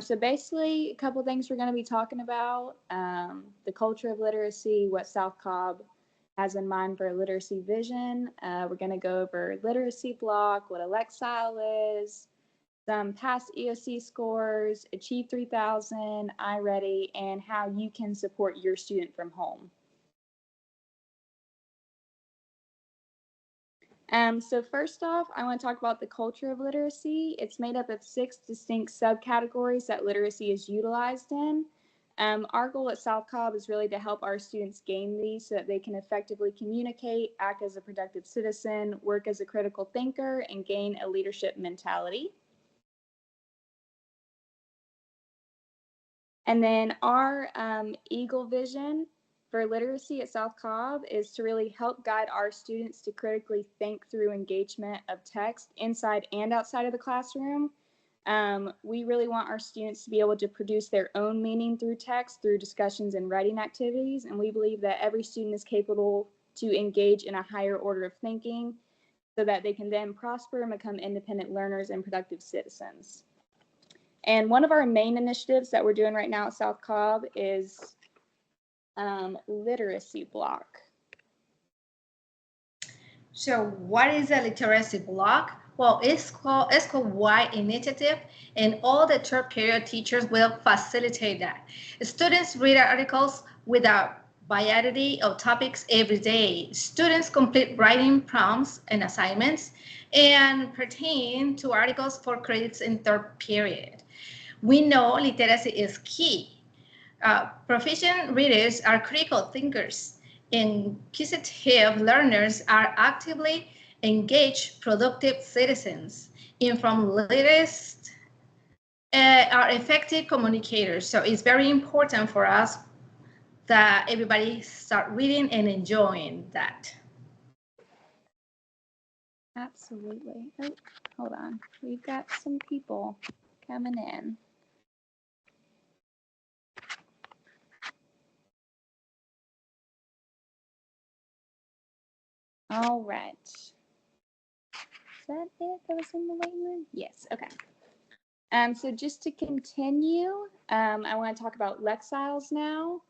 So basically, a couple things we're going to be talking about, the culture of literacy, what South Cobb has in mind for a literacy vision. We're going to go over literacy block, what a Lexile is, some past EOC scores, Achieve 3000, iReady, and how you can support your student from home. So first off, I want to talk about the culture of literacy. It's made up of 6 distinct subcategories that literacy is utilized in. Our goal at South Cobb is really to help our students gain these so that they can effectively communicate, act as a productive citizen, work as a critical thinker, and gain a leadership mentality. And then our Eagle vision for literacy at South Cobb is to really help guide our students to critically think through engagement of text inside and outside of the classroom. We really want our students to be able to produce their own meaning through text, through discussions and writing activities, and we believe that every student is capable to engage in a higher order of thinking so that they can then prosper and become independent learners and productive citizens. And one of our main initiatives that we're doing right now at South Cobb is literacy block. So what is a literacy block? Well, it's called wide initiative, and all the third period teachers will facilitate that. Students read articles with a variety of topics every day. Students complete writing prompts and assignments and pertain to articles for credits in third period. We know literacy is key. Proficient readers are critical thinkers. Inquisitive learners are actively engaged, productive citizens. Informed leaders are effective communicators. So it's very important for us that everybody start reading and enjoying that. Absolutely. Oh, hold on. We've got some people coming in. All right. Is that it that was in the waiting room? Yes, okay. So just to continue, I want to talk about Lexiles now.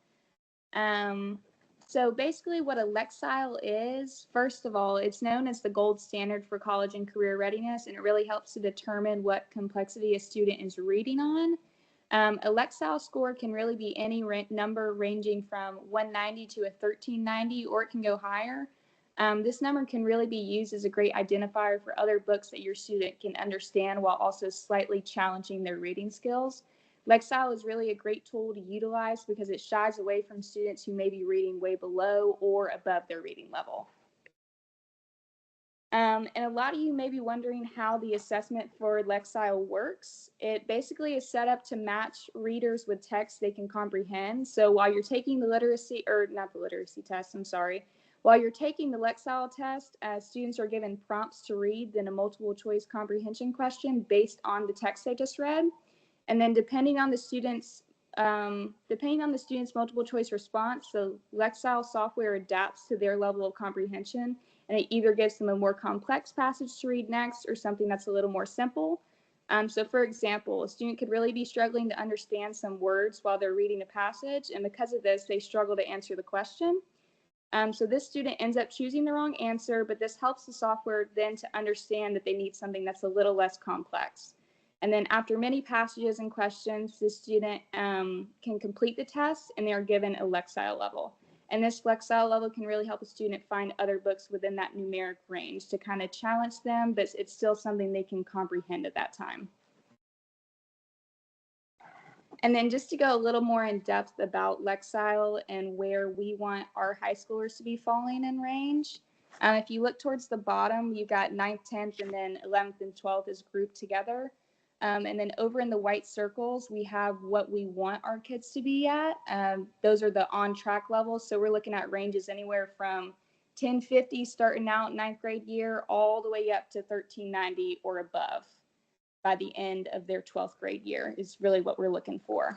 So basically what a Lexile is, first of all, it's known as the gold standard for college and career readiness, and it really helps to determine what complexity a student is reading on. A Lexile score can really be any number ranging from 190 to a 1390, or it can go higher. This number can really be used as a great identifier for other books that your student can understand while also slightly challenging their reading skills. Lexile is really a great tool to utilize because it shies away from students who may be reading way below or above their reading level. And a lot of you may be wondering how the assessment for Lexile works. It basically is set up to match readers with text they can comprehend. So while you're taking the literacy, or not the literacy test, I'm sorry. While you're taking the Lexile test, students are given prompts to read, then a multiple choice comprehension question based on the text they just read. And then depending on the student's multiple choice response, the Lexile software adapts to their level of comprehension, and it either gives them a more complex passage to read next or something that's a little more simple. So for example, a student could really be struggling to understand some words while they're reading a passage, and because of this, they struggle to answer the question. So this student ends up choosing the wrong answer, but this helps the software then to understand that they need something that's a little less complex. And then after many passages and questions, the student can complete the test and they are given a Lexile level. And this Lexile level can really help a student find other books within that numeric range to kind of challenge them, but it's still something they can comprehend at that time. And then just to go a little more in depth about Lexile and where we want our high schoolers to be falling in range, if you look towards the bottom, you've got 9th, 10th, and then 11th and 12th is grouped together. And then over in the white circles, we have what we want our kids to be at. Those are the on-track levels. So we're looking at ranges anywhere from 1050 starting out 9th grade year all the way up to 1390 or above by the end of their 12th grade year is really what we're looking for.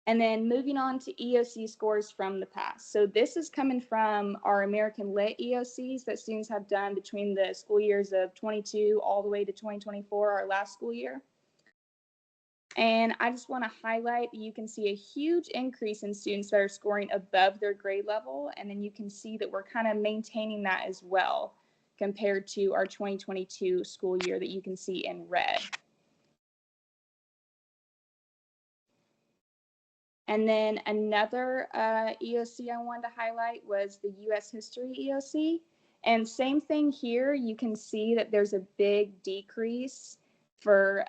And then moving on to EOC scores from the past. So this is coming from our American Lit EOCs that students have done between the school years of 22 all the way to 2024, our last school year. And I just want to highlight, you can see a huge increase in students that are scoring above their grade level. And then you can see that we're kind of maintaining that as well compared to our 2022 school year that you can see in red. And then another EOC I wanted to highlight was the U.S. History EOC. And same thing here, you can see that there's a big decrease for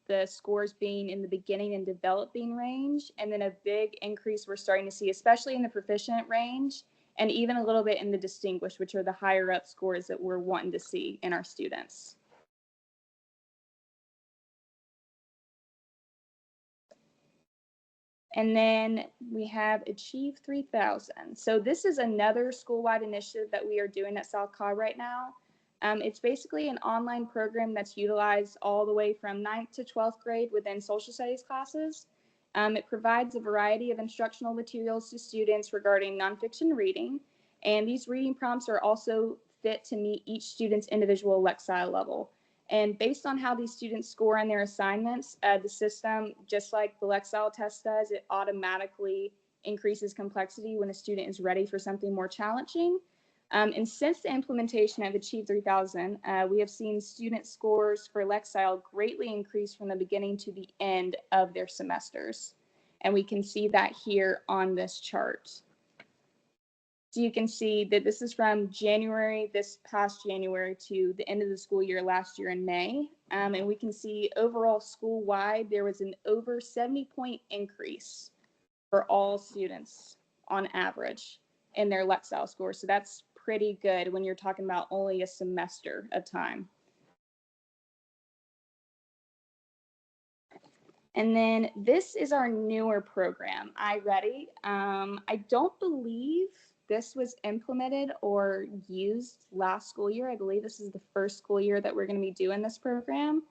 the scores being in the beginning and developing range, and then a big increase we're starting to see, especially in the proficient range, and even a little bit in the distinguished, which are the higher up scores that we're wanting to see in our students. And then we have Achieve 3000. So this is another school-wide initiative that we are doing at South Cobb right now. It's basically an online program that's utilized all the way from 9th to 12th grade within social studies classes. It provides a variety of instructional materials to students regarding nonfiction reading, and these reading prompts are also fit to meet each student's individual Lexile level. And based on how these students score on their assignments, the system, just like the Lexile test does, it automatically increases complexity when a student is ready for something more challenging. And since the implementation of Achieve 3000, we have seen student scores for Lexile greatly increase from the beginning to the end of their semesters. And we can see that here on this chart. So you can see that this is from January, this past January, to the end of the school year last year in May. And we can see overall school-wide, there was an over 70-point increase for all students on average in their Lexile score. So that's pretty good when you're talking about only a semester of time. And then this is our newer program, iReady. I don't believe this was implemented or used last school year. I believe this is the first school year that we're going to be doing this program.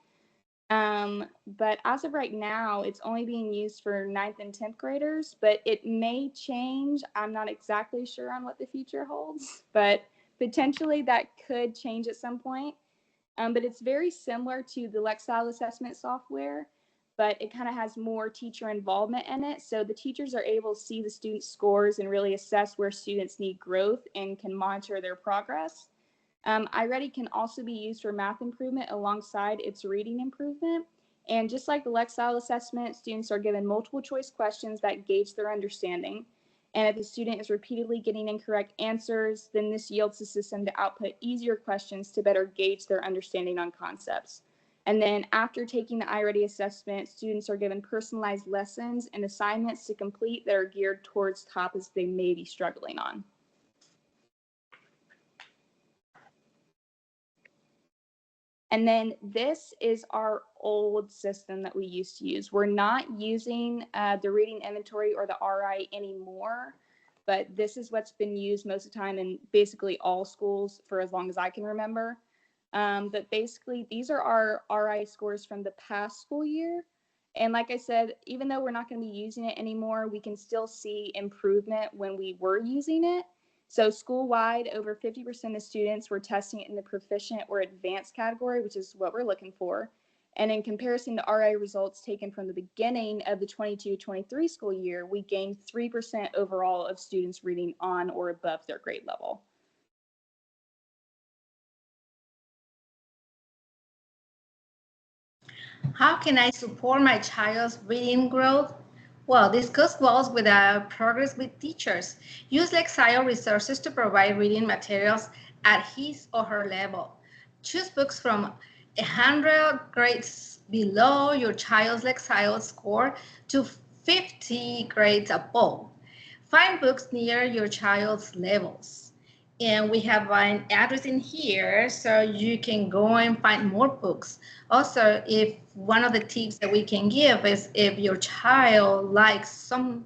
But as of right now, it's only being used for 9th and 10th graders, but it may change. I'm not exactly sure on what the future holds, but potentially that could change at some point. But it's very similar to the Lexile assessment software, but it kind of has more teacher involvement in it. So the teachers are able to see the students' scores and really assess where students need growth and can monitor their progress. iReady can also be used for math improvement alongside its reading improvement. And just like the Lexile assessment, students are given multiple choice questions that gauge their understanding. And if a student is repeatedly getting incorrect answers, then this yields the system to output easier questions to better gauge their understanding on concepts. And then after taking the iReady assessment, students are given personalized lessons and assignments to complete that are geared towards topics they may be struggling on. And then this is our old system that we used to use. We're not using the reading inventory or the RI anymore, but this is what's been used most of the time in basically all schools for as long as I can remember. But basically, these are our RI scores from the past school year. And like I said, even though we're not going to be using it anymore, we can still see improvement when we were using it. So school-wide, over 50% of students were testing it in the proficient or advanced category, which is what we're looking for. And in comparison to RI results taken from the beginning of the 22-23 school year, we gained 3% overall of students reading on or above their grade level. How can I support my child's reading growth? Well, discuss goals with progress with teachers. Use Lexile resources to provide reading materials at his or her level. Choose books from 100 grades below your child's Lexile score to 50 grades above. Find books near your child's levels. And we have an address in here so you can go and find more books. Also, if one of the tips that we can give is if your child likes some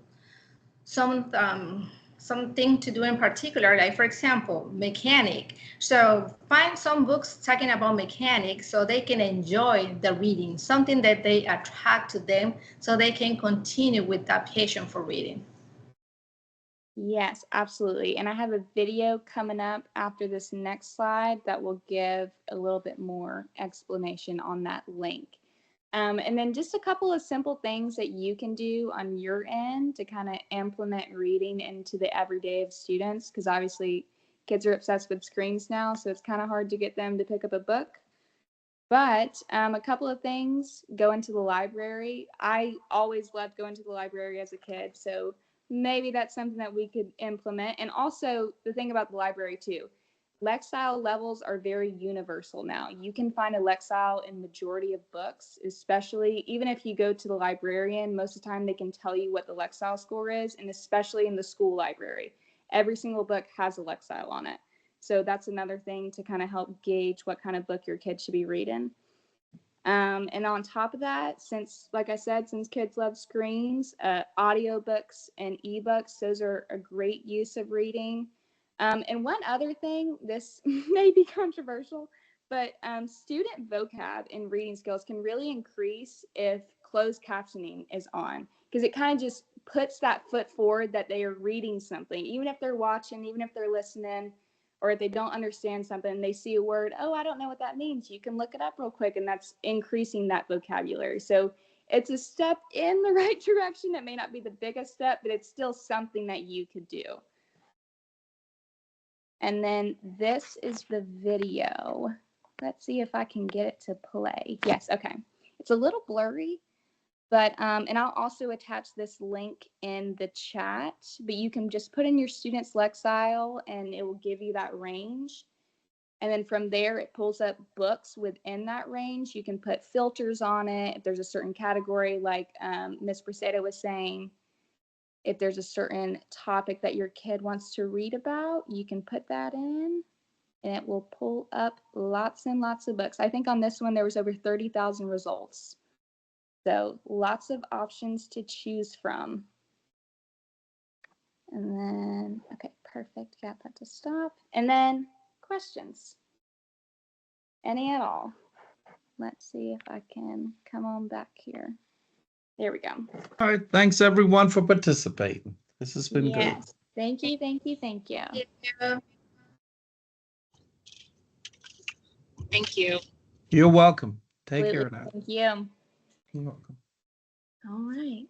something to do in particular, like for example, mechanic. So find some books talking about mechanics so they can enjoy the reading, something that they attract to them so they can continue with that passion for reading. Yes, absolutely. And I have a video coming up after this next slide that will give a little bit more explanation on that link. And then just a couple of simple things that you can do on your end to kind of implement reading into the everyday of students, because obviously kids are obsessed with screens now, so it's kind of hard to get them to pick up a book. But a couple of things, go into the library. I always loved going to the library as a kid, so maybe that's something that we could implement. And also the thing about the library too, Lexile levels are very universal now. You can find a Lexile in majority of books, especially even if you go to the librarian, most of the time they can tell you what the Lexile score is, and especially in the school library. Every single book has a Lexile on it. So that's another thing to kind of help gauge what kind of book your kid should be reading. And on top of that, since, like I said, since kids love screens, audiobooks and ebooks, those are a great use of reading. And one other thing, this may be controversial, but student vocab and reading skills can really increase if closed captioning is on, because it kind of just puts that foot forward that they are reading something, even if they're watching, even if they're listening, or if they don't understand something, they see a word, oh, I don't know what that means. You can look it up real quick, and that's increasing that vocabulary. So it's a step in the right direction. It may not be the biggest step, but it's still something that you could do. And then this is the video. Let's see if I can get it to play. Yes, okay. It's a little blurry, but and I'll also attach this link in the chat, but you can just put in your student's Lexile and it will give you that range. And then from there, it pulls up books within that range. You can put filters on it. If there's a certain category, like Ms. Braceta was saying, if there's a certain topic that your kid wants to read about, you can put that in and it will pull up lots and lots of books. I think on this one, there was over 30,000 results. So lots of options to choose from. And then, okay, perfect. Got that to stop. And then questions. Any at all? Let's see if I can come on back here. There we go. All right. Thanks, everyone, for participating. This has been good. Thank you, thank you, thank you. Thank you. You're welcome. Take care now. Thank you. You're welcome. All right.